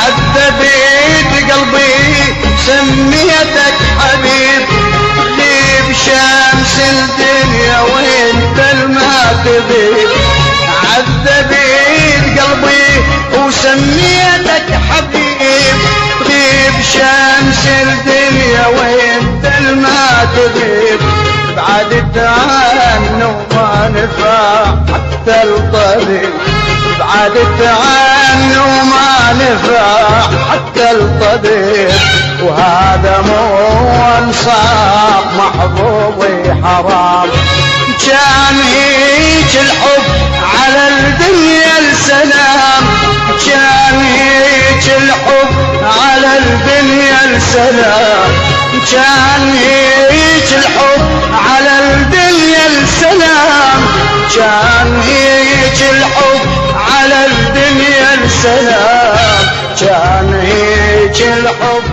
عذبت قلبي سميتك حبيب غيب شمس الدنيا وانت الما تغيب عذبت قلبي وسميتك حبيب غيب شمس الدنيا وانت الما تغيب بعدت عنه وما نفع حتى الطبيب بعدت عنه وما نفع حتى الطبيب وهذا مو انصاف محظوظي حرام كان هيك الحب على الدنيا السلام كان هيك الحب على الدنيا السلام كان هيك الحب على الدنيا السلام كان هيك الحب على الدنيا السلام كان هيك الحب